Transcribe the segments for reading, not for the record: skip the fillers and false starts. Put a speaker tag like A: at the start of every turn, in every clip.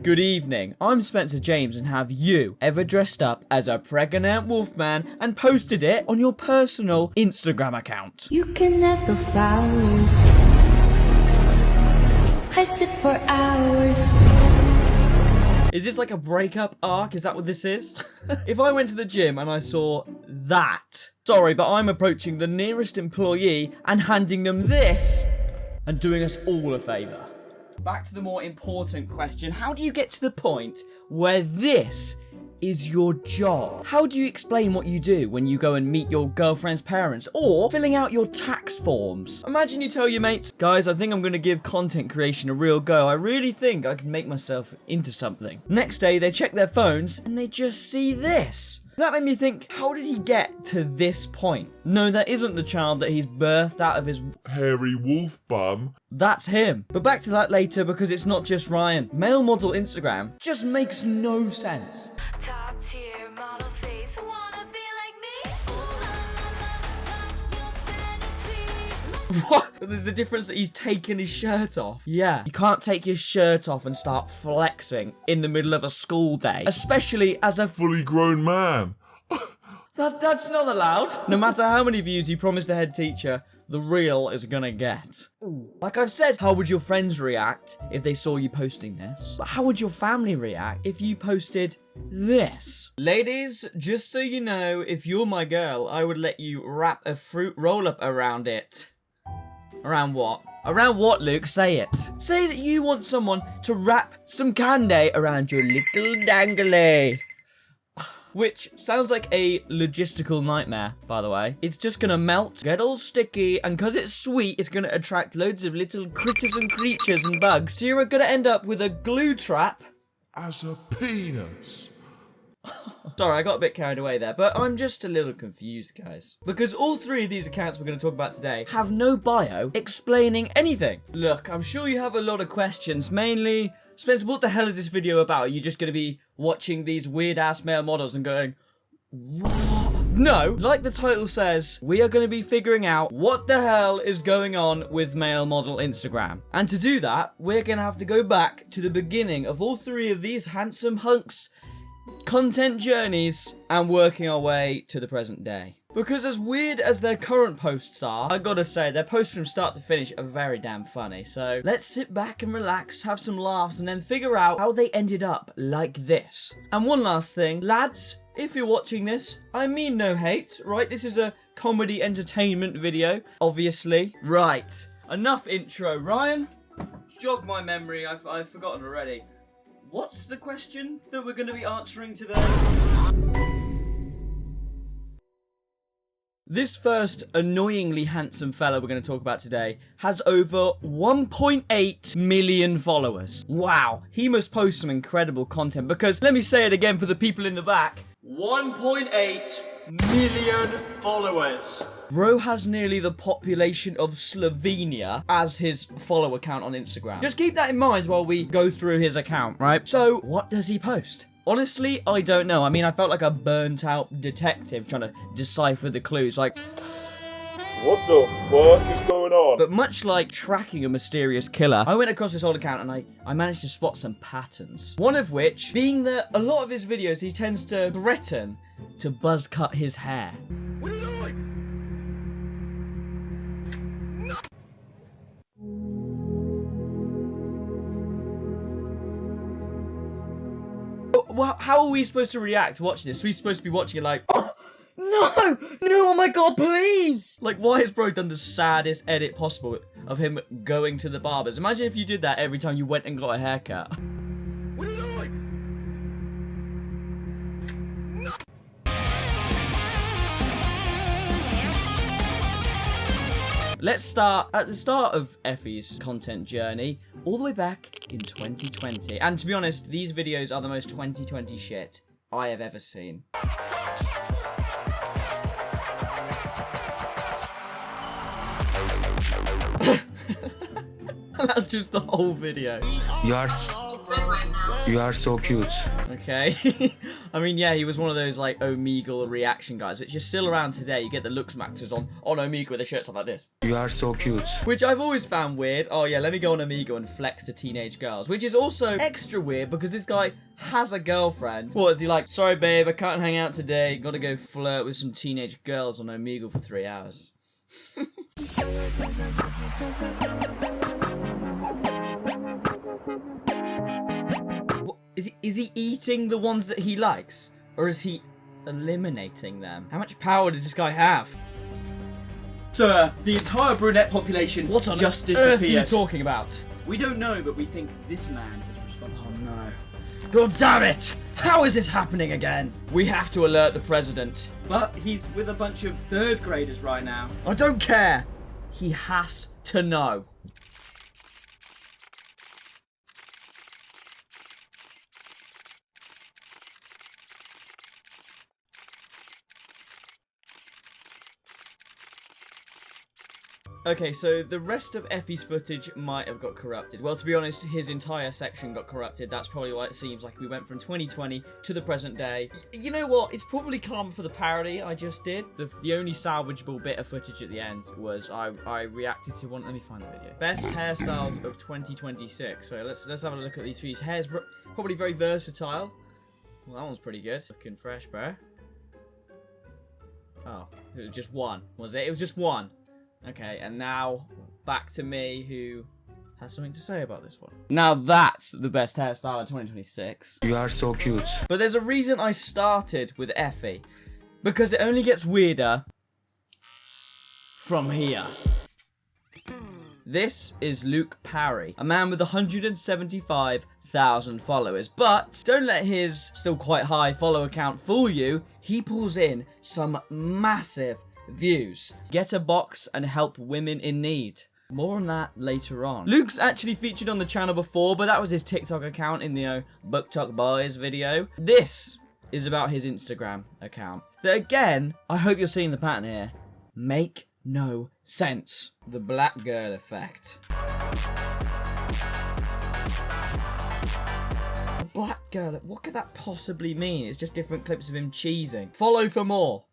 A: Good evening, I'm Spencer James, and have you ever dressed up as a pregnant wolfman and posted it on your personal Instagram account?
B: You can ask the flowers. I sit for hours.
A: Is this like a breakup arc? Is that what this is? If I went to the gym and I saw that, sorry, but I'm approaching the nearest employee and handing them this and doing us all a favour. Back to the more important question. How do you get to the point where this is your job? How do you explain what you do when you go and meet your girlfriend's parents or filling out your tax forms? Imagine you tell your mates, guys, I think I'm going to give content creation a real go. I really think I can make myself into something. Next day, they check their phones and they just see this. That made me think, how did he get to this point? No, that isn't the child that he's birthed out of his
C: hairy wolf bum.
A: That's him. But back to that later, because it's not just Ryan. Male model Instagram just makes no sense.
B: Top tier model face. Wanna be like me?
A: What? There's the difference that he's taken his shirt off. Yeah, you can't take your shirt off and start flexing in the middle of a school day, especially as a
C: Fully grown man.
A: That's not allowed. No matter how many views you promise the head teacher, the reel is gonna get. Like I've said, how would your friends react if they saw you posting this? But how would your family react if you posted this? Ladies, just so you know, if you're my girl, I would let you wrap a fruit roll-up around it. Around what? Around what, Luke? Say it. Say that you want someone to wrap some candy around your little dangly. Which sounds like a logistical nightmare, by the way. It's just gonna melt, get all sticky, and because it's sweet, it's gonna attract loads of little critters and creatures and bugs. So you're gonna end up with a glue trap.
C: As a penis.
A: Sorry, I got a bit carried away there, but I'm just a little confused, guys. Because all three of these accounts we're going to talk about today have no bio explaining anything. Look, I'm sure you have a lot of questions, mainly, Spencer, what the hell is this video about? Are you just going to be watching these weird-ass male models and going, what? No, like the title says, we are going to be figuring out what the hell is going on with male model Instagram. And to do that, we're going to have to go back to the beginning of all three of these handsome hunks' content journeys and working our way to the present day. Because as weird as their current posts are, I gotta say, their posts from start to finish are very damn funny. So let's sit back and relax, have some laughs, and then figure out how they ended up like this. And one last thing, lads, if you're watching this, I mean no hate, right? This is a comedy entertainment video, obviously. Right, enough intro. Ryan, jog my memory, I've forgotten already. What's the question that we're going to be answering today? This first annoyingly handsome fella we're going to talk about today has over 1.8 million followers. Wow, he must post some incredible content because, let me say it again for the people in the back, 1.8 million followers. Bro has nearly the population of Slovenia as his follow account on Instagram. Just keep that in mind while we go through his account, right? So, what does he post? Honestly, I don't know. I mean, I felt like a burnt out detective trying to decipher the clues, like,
C: What the fuck is going on?
A: but much like tracking a mysterious killer, I went across this old account and I managed to spot some patterns. One of which being that a lot of his videos, he tends to threaten to buzz cut his hair.
C: What are you doing?
A: Well, how are we supposed to react watching this? We're supposed to be watching it like, oh, no, oh my god, please. Like, why has bro done the saddest edit possible of him going to the barbers? Imagine if you did that every time you went and got a haircut.
C: What are you doing?
A: Let's start at the start of Effie's content journey, all the way back in 2020. And to be honest, these videos are the most 2020 shit I have ever seen. That's just the whole video.
D: Yours. You are so cute.
A: Okay. I mean, yeah, he was one of those, like, Omegle reaction guys, which is still around today. You get the looks maxers on Omegle with their shirts on like this.
D: You are so cute.
A: Which I've always found weird. Oh, yeah, let me go on Omegle and flex to teenage girls. Which is also extra weird because this guy has a girlfriend. What, is he like, sorry, babe, I can't hang out today. Gotta go flirt with some teenage girls on Omegle for 3 hours. Is he eating the ones that he likes? Or is he eliminating them? How much power does this guy have? Sir, the entire brunette population just disappeared. What are you talking about? We don't know, but we think this man is responsible. Oh no. God damn it! How is this happening again? We have to alert the president. But he's with a bunch of 3rd graders right now. I don't care! He has to know. Okay, so the rest of Effie's footage might have got corrupted. Well, to be honest, his entire section got corrupted. That's probably why it seems like we went from 2020 to the present day. You know what? It's probably calm for the parody I just did. The only salvageable bit of footage at the end was I reacted to one. Let me find the video. Best hairstyles of 2026. So let's have a look at these for you. His hair's probably very versatile. Well, that one's pretty good. Looking fresh, bro. Oh, it was just one, was it? It was just one. Okay, and now back to me, who has something to say about this one. Now that's the best hairstyle of 2026.
D: You are so cute.
A: But there's a reason I started with Effie. Because it only gets weirder from here. This is Luke Parry, a man with 175,000 followers. But don't let his still quite high follower count fool you. He pulls in some massive views. Get a box and help women in need. More on that later on. Luke's actually featured on the channel before, but that was his TikTok account in the Book Talk Boys video. This is about his Instagram account. That again, I hope you're seeing the pattern here, make no sense. The black girl effect. The black girl, what could that possibly mean? It's just different clips of him cheesing. Follow for more.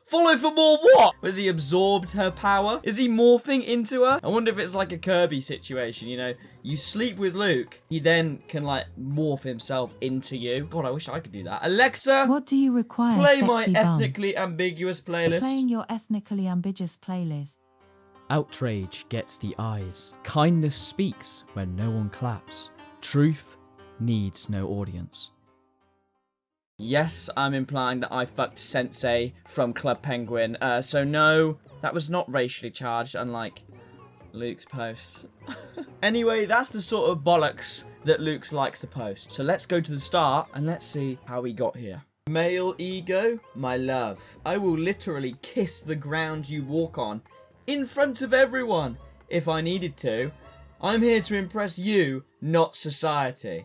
A: Follow for more what? Has he absorbed her power? Is he morphing into her? I wonder if it's like a Kirby situation, you know? You sleep with Luke, he then can like morph himself into you. God, I wish I could do that. Alexa,
E: what do you require,
A: play my
E: sexy bum?
A: ethnically ambiguous playlist.
E: Playing your ethnically ambiguous playlist.
F: Outrage gets the eyes. Kindness speaks when no one claps. Truth needs no audience.
A: Yes, I'm implying that I fucked Sensei from Club Penguin. So no, that was not racially charged, unlike Luke's post. Anyway, that's the sort of bollocks that Luke's likes to post. So let's go to the start and let's see how we got here. Male ego, my love. I will literally kiss the ground you walk on in front of everyone if I needed to. I'm here to impress you, not society.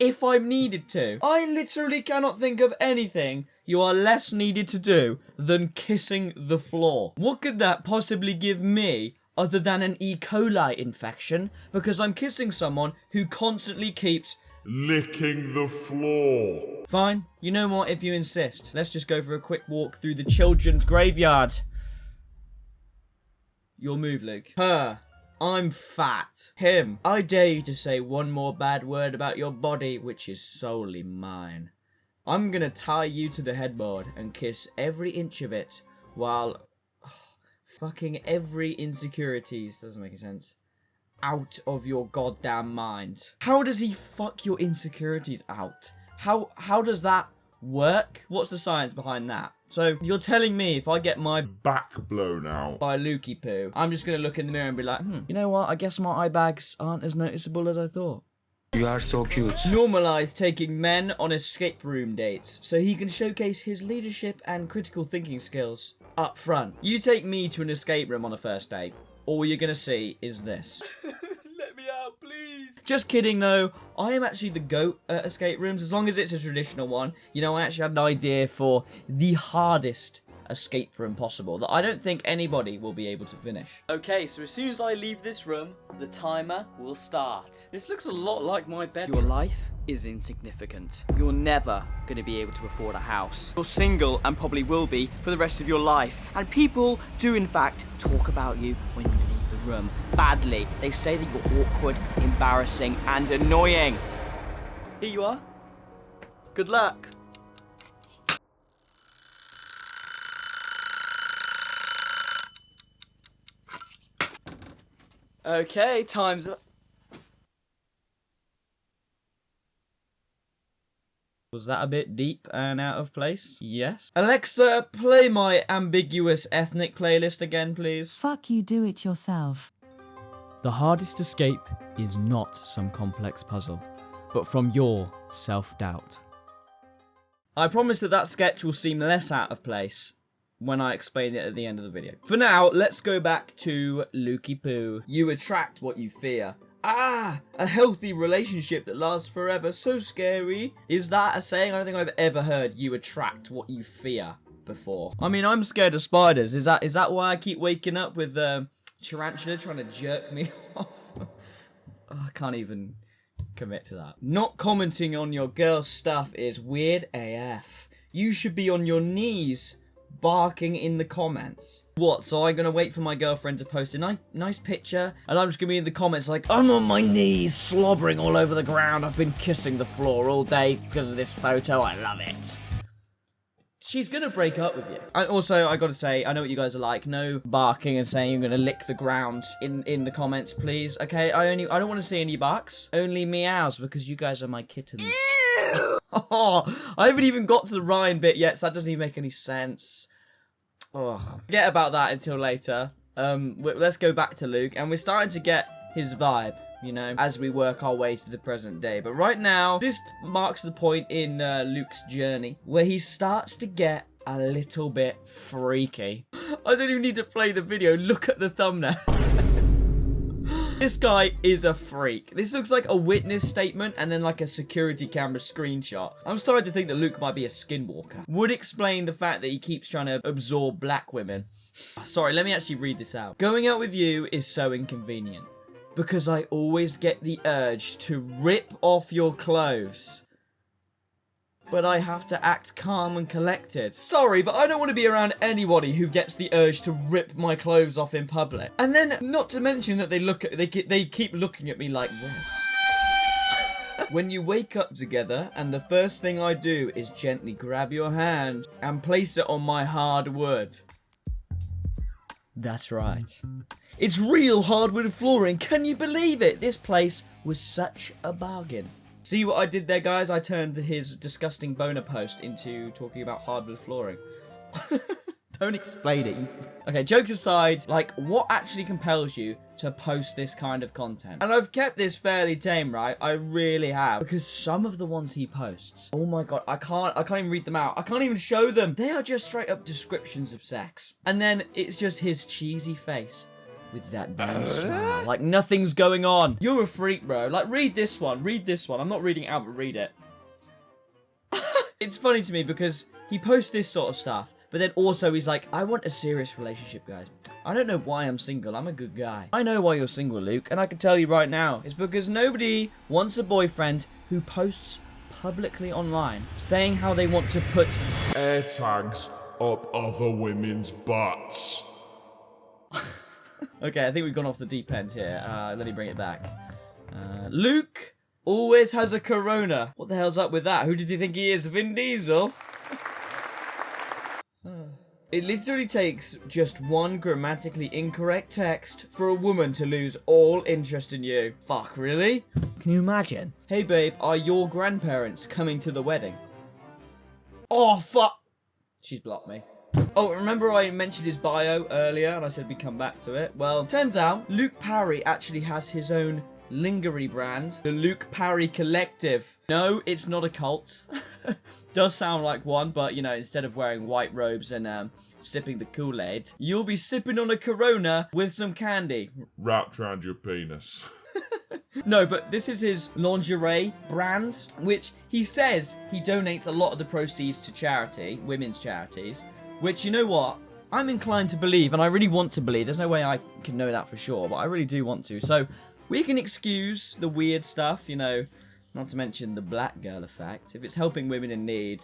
A: If I'm needed to. I literally cannot think of anything you are less needed to do than kissing the floor. What could that possibly give me other than an E. coli infection? Because I'm kissing someone who constantly keeps
C: licking the floor.
A: Fine. You know what, if you insist. Let's just go for a quick walk through the children's graveyard. Your move, Luke. Her. I'm fat. Him. I dare you to say one more bad word about your body, which is solely mine. I'm gonna tie you to the headboard and kiss every inch of it while fucking every insecurities, doesn't make any sense, out of your goddamn mind. How does he fuck your insecurities out? How does that work? What's the science behind that? So, you're telling me if I get my
C: back blown out
A: by Lukey Poo, I'm just going to look in the mirror and be like, you know what? I guess my eye bags aren't as noticeable as I thought.
D: You are so cute.
A: Normalise taking men on escape room dates so he can showcase his leadership and critical thinking skills up front. You take me to an escape room on a first date, all you're going to see is this. Let me out, please. Just kidding, though. I am actually the GOAT at escape rooms, as long as it's a traditional one. You know, I actually had an idea for the hardest escape room possible that I don't think anybody will be able to finish. Okay, so as soon as I leave this room, the timer will start. This looks a lot like my bed. Your life is insignificant. You're never going to be able to afford a house. You're single and probably will be for the rest of your life. And people do in fact talk about you when you leave the room. Badly. They say that you're awkward, embarrassing, and annoying. Here you are. Good luck. Okay, time's up. Was that a bit deep and out of place? Yes. Alexa, play my ambiguous ethnic playlist again, please.
E: Fuck you, do it yourself.
F: The hardest escape is not some complex puzzle, but from your self-doubt.
A: I promise that that sketch will seem less out of place when I explain it at the end of the video. For now, let's go back to Lukey Poo. You attract what you fear. Ah, a healthy relationship that lasts forever. So scary. Is that a saying? I don't think I've ever heard you attract what you fear before. I mean, I'm scared of spiders. Is that why I keep waking up with tarantula trying to jerk me off? Oh, I can't even commit to that. Not commenting on your girl's stuff is weird AF. You should be on your knees barking in the comments. What, so I'm gonna wait for my girlfriend to post a nice picture and I'm just gonna be in the comments like, I'm on my knees slobbering all over the ground, I've been kissing the floor all day because of this photo, I love it. She's gonna break up with you. And also, I gotta say, I know what you guys are like, no barking and saying you're gonna lick the ground in the comments, please, okay? I don't want to see any barks, only meows, because you guys are my kittens. Oh, I haven't even got to the Ryan bit yet, so that doesn't even make any sense. Oh, forget about that until later. Let's go back to Luke, and we're starting to get his vibe, you know, as we work our way to the present day. But right now, this marks the point in Luke's journey where he starts to get a little bit freaky. I don't even need to play the video, look at the thumbnail. This guy is a freak. This looks like a witness statement and then like a security camera screenshot. I'm starting to think that Luke might be a skinwalker. Would explain the fact that he keeps trying to absorb black women. Sorry, let me actually read this out. Going out with you is so inconvenient because I always get the urge to rip off your clothes. But I have to act calm and collected. Sorry, but I don't want to be around anybody who gets the urge to rip my clothes off in public. And then, not to mention that they keep looking at me like this. When you wake up together, and the first thing I do is gently grab your hand and place it on my hard wood. That's right. It's real hardwood flooring. Can you believe it? This place was such a bargain. See what I did there, guys? I turned his disgusting boner post into talking about hardwood flooring. Don't explain it. Okay, jokes aside, like, what actually compels you to post this kind of content? And I've kept this fairly tame, right? I really have. Because some of the ones he posts, oh my god, I can't even read them out. I can't even show them. They are just straight up descriptions of sex. And then it's just his cheesy face with that damn smile. Like nothing's going on. You're a freak, bro. Like, read this one. Read this one. I'm not reading it out, but read it. It's funny to me because he posts this sort of stuff, but then also he's like, I want a serious relationship, guys. I don't know why I'm single. I'm a good guy. I know why you're single, Luke, and I can tell you right now, it's because nobody wants a boyfriend who posts publicly online saying how they want to put
C: air tags up other women's butts.
A: Okay, I think we've gone off the deep end here. Let me bring it back. Luke always has a corona. What the hell's up with that? Who does he think he is? Vin Diesel? It literally takes just one grammatically incorrect text for a woman to lose all interest in you. Fuck, really? Can you imagine? Hey babe, are your grandparents coming to the wedding? Oh, fuck. She's blocked me. Oh, remember I mentioned his bio earlier and I said we'd come back to it? Well, turns out Luke Parry actually has his own lingerie brand, the Luke Parry Collective. No, it's not a cult. Does sound like one, but you know, instead of wearing white robes and sipping the Kool-Aid, you'll be sipping on a Corona with some candy.
C: Wrapped around your penis.
A: No, but this is his lingerie brand, which he says he donates a lot of the proceeds to charity, women's charities. Which, you know what? I'm inclined to believe, and I really want to believe. There's no way I can know that for sure, but I really do want to. So, we can excuse the weird stuff, you know, not to mention the black girl effect. If it's helping women in need,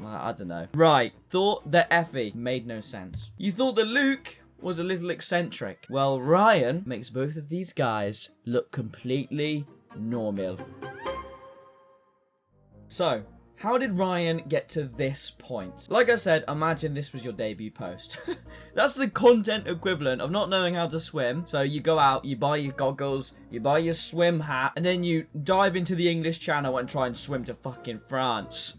A: I don't know. Right, thought that Effie made no sense. You thought that Luke was a little eccentric. Well, Ryan makes both of these guys look completely normal. So, how did Ryan get to this point? Like I said, imagine this was your debut post. That's the content equivalent of not knowing how to swim. So you go out, you buy your goggles, you buy your swim hat, and then you dive into the English Channel and try and swim to fucking France.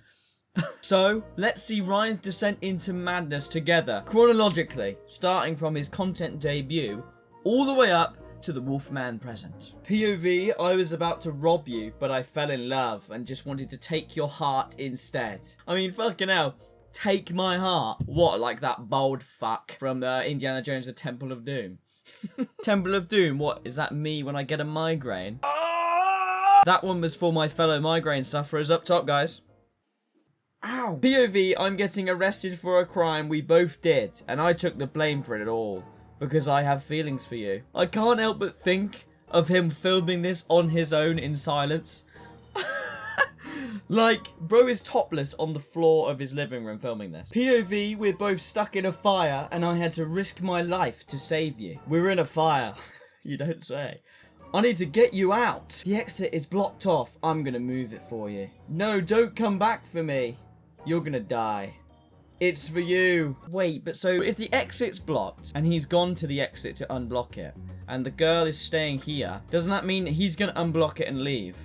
A: So, let's see Ryan's descent into madness together, chronologically, starting from his content debut, all the way up to the Wolfman present. POV, I was about to rob you, but I fell in love and just wanted to take your heart instead. I mean, fucking hell, take my heart. What, like that bald fuck from Indiana Jones, the Temple of Doom? Temple of Doom, what, is that me when I get a migraine? That one was for my fellow migraine sufferers up top, guys. Ow. POV, I'm getting arrested for a crime we both did, and I took the blame for it all. Because I have feelings for you. I can't help but think of him filming this on his own in silence. Like, bro is topless on the floor of his living room filming this. POV, we're both stuck in a fire and I had to risk my life to save you. We're in a fire. You don't say. I need to get you out. The exit is blocked off. I'm gonna move it for you. No, don't come back for me. You're gonna die. It's for you. Wait, but so if the exit's blocked and he's gone to the exit to unblock it and the girl is staying here, doesn't that mean he's gonna unblock it and leave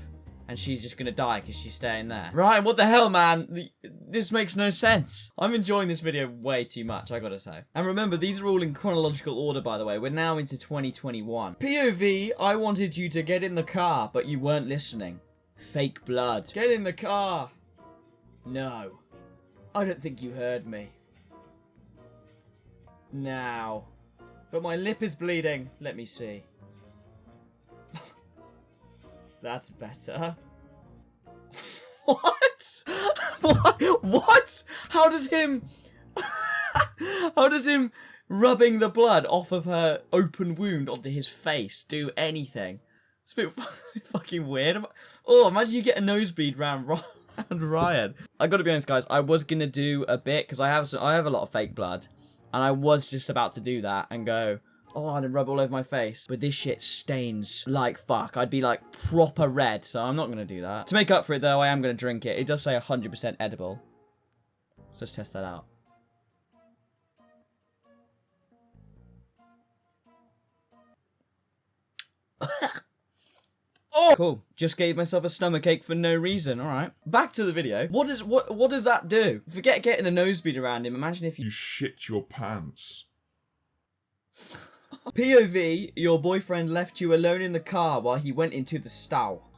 A: and she's just gonna die because she's staying there? Ryan, what the hell, man? This makes no sense. I'm enjoying this video way too much, I gotta say. And remember, these are all in chronological order, by the way. We're now into 2021. POV, I wanted you to get in the car, but you weren't listening. Fake blood. Get in the car. No. I don't think you heard me. Now. But my lip is bleeding. Let me see. That's better. What? What? How does him... How does him rubbing the blood off of her open wound onto his face do anything? It's a bit fucking weird. Oh, imagine you get a nosebleed round Ryan. I gotta be honest, guys, I was gonna do a bit because I have a lot of fake blood, and I was just about to do that and go, oh, and rub all over my face, but this shit stains like fuck. I'd be like proper red, so I'm not gonna do that. To make up for it though, I am gonna drink it. It does say 100% edible, so let's test that out. Oh, cool. Just gave myself a stomachache for no reason. All right. Back to the video. What does that do? Forget getting a nosebleed around him. Imagine if
C: You shit your pants.
A: POV, your boyfriend left you alone in the car while he went into the stall.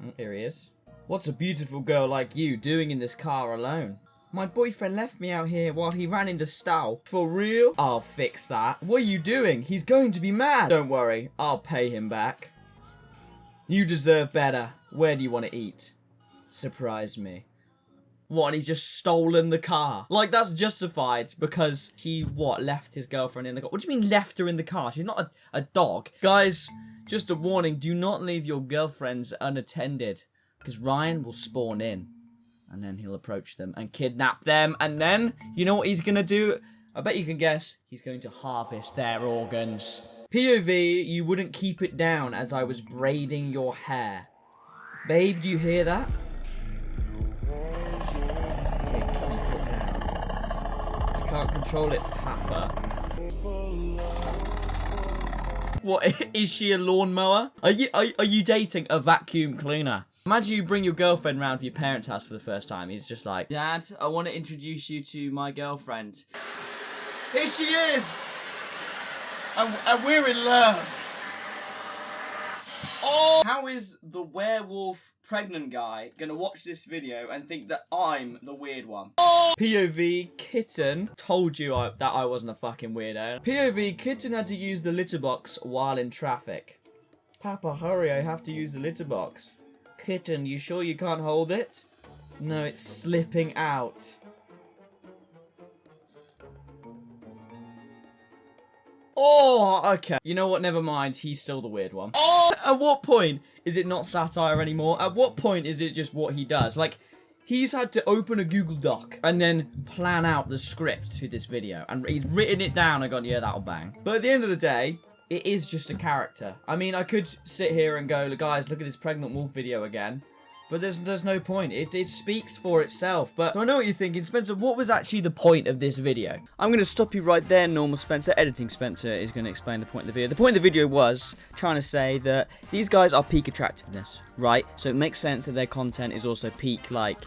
A: Oh, here he is. What's a beautiful girl like you doing in this car alone? My boyfriend left me out here while he ran in the stall. For real? I'll fix that. What are you doing? He's going to be mad. Don't worry. I'll pay him back. You deserve better. Where do you want to eat? Surprise me. What, and he's just stolen the car? Like, that's justified because he, what, left his girlfriend in the car? What do you mean left her in the car? She's not a dog. Guys, just a warning. Do not leave your girlfriends unattended because Ryan will spawn in and then he'll approach them and kidnap them. And then, you know what he's going to do? I bet you can guess. He's going to harvest their organs. POV, you wouldn't keep it down as I was braiding your hair. Babe, do you hear that? Here, keep it down. I can't control it, Papa. What, is she a lawnmower? Are you dating a vacuum cleaner? Imagine you bring your girlfriend round to your parents' house for the first time. He's just like, Dad, I want to introduce you to my girlfriend. Here she is! And we're in love. Oh! How is the werewolf pregnant guy gonna watch this video and think that I'm the weird one? Oh! POV, Kitten told you that I wasn't a fucking weirdo. POV, Kitten had to use the litter box while in traffic. Papa, hurry, I have to use the litter box. Kitten, you sure you can't hold it? No, it's slipping out. Oh, okay. You know what? Never mind. He's still the weird one. Oh, at what point is it not satire anymore? At what point is it just what he does? Like, he's had to open a Google Doc and then plan out the script to this video. And he's written it down and gone, yeah, that'll bang. But at the end of the day, it is just a character. I mean, I could sit here and go, guys, look at this pregnant wolf video again. But there's no point. It speaks for itself. But so I know what you're thinking. Spencer, what was actually the point of this video? I'm going to stop you right there, normal Spencer. Editing Spencer is going to explain the point of the video. The point of the video was trying to say that these guys are peak attractiveness, right? So it makes sense that their content is also peak, like,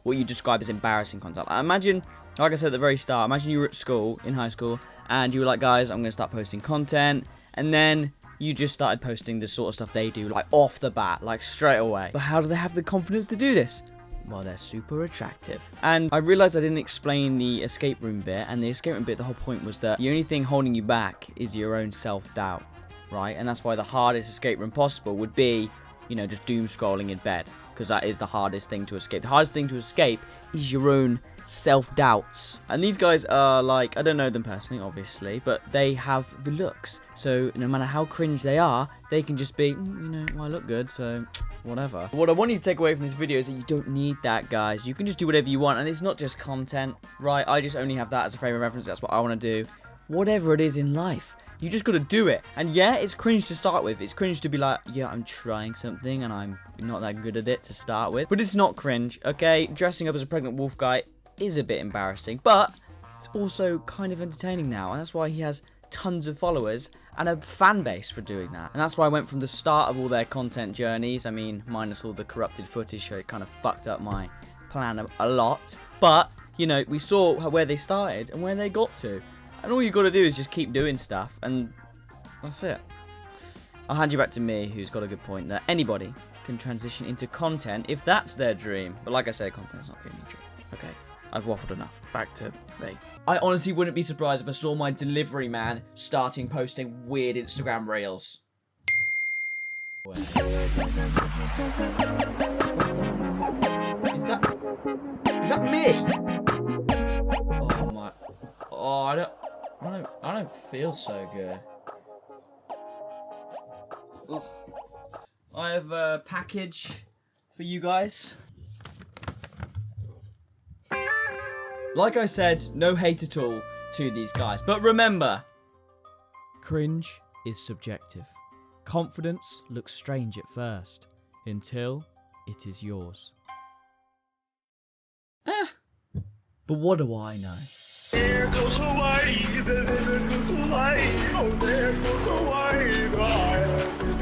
A: what you describe as embarrassing content. Like, imagine, like I said at the very start, imagine you were at school, in high school, and you were like, guys, I'm going to start posting content. And then you just started posting the sort of stuff they do, like off the bat, like straight away. But how do they have the confidence to do this? Well, they're super attractive. And I realized I didn't explain the escape room bit. And the escape room bit, the whole point was that the only thing holding you back is your own self-doubt, right? And that's why the hardest escape room possible would be, you know, just doom scrolling in bed. Because that is the hardest thing to escape. The hardest thing to escape is your own self-doubts. And these guys are like, I don't know them personally, obviously, but they have the looks. So no matter how cringe they are, they can just be, you know, well, I look good, so whatever. What I want you to take away from this video is that you don't need that, guys. You can just do whatever you want, and it's not just content, right? I just only have that as a frame of reference. That's what I want to do. Whatever it is in life, you just got to do it. And yeah, it's cringe to start with. It's cringe to be like, yeah, I'm trying something and I'm not that good at it to start with. But it's not cringe, okay? Dressing up as a pregnant wolf guy is a bit embarrassing, but it's also kind of entertaining now. And that's why he has tons of followers and a fan base for doing that. And that's why I went from the start of all their content journeys. I mean, minus all the corrupted footage, so it kind of fucked up my plan a lot. But, you know, we saw where they started and where they got to. And all you got to do is just keep doing stuff, and that's it. I'll hand you back to me, who's got a good point that anybody can transition into content if that's their dream. But like I said, content's not the only dream. Okay, I've waffled enough. Back to me. I honestly wouldn't be surprised if I saw my delivery man starting posting weird Instagram reels. Is that me? Oh my. Oh, I don't feel so good. Ugh. I have a package for you guys. Like I said, no hate at all to these guys. But remember,
F: Cringe is subjective. Confidence looks strange at first, until it is yours.
A: but what do I know?
C: There goes Hawaii, there goes Hawaii, oh there goes Hawaii, the island is gone.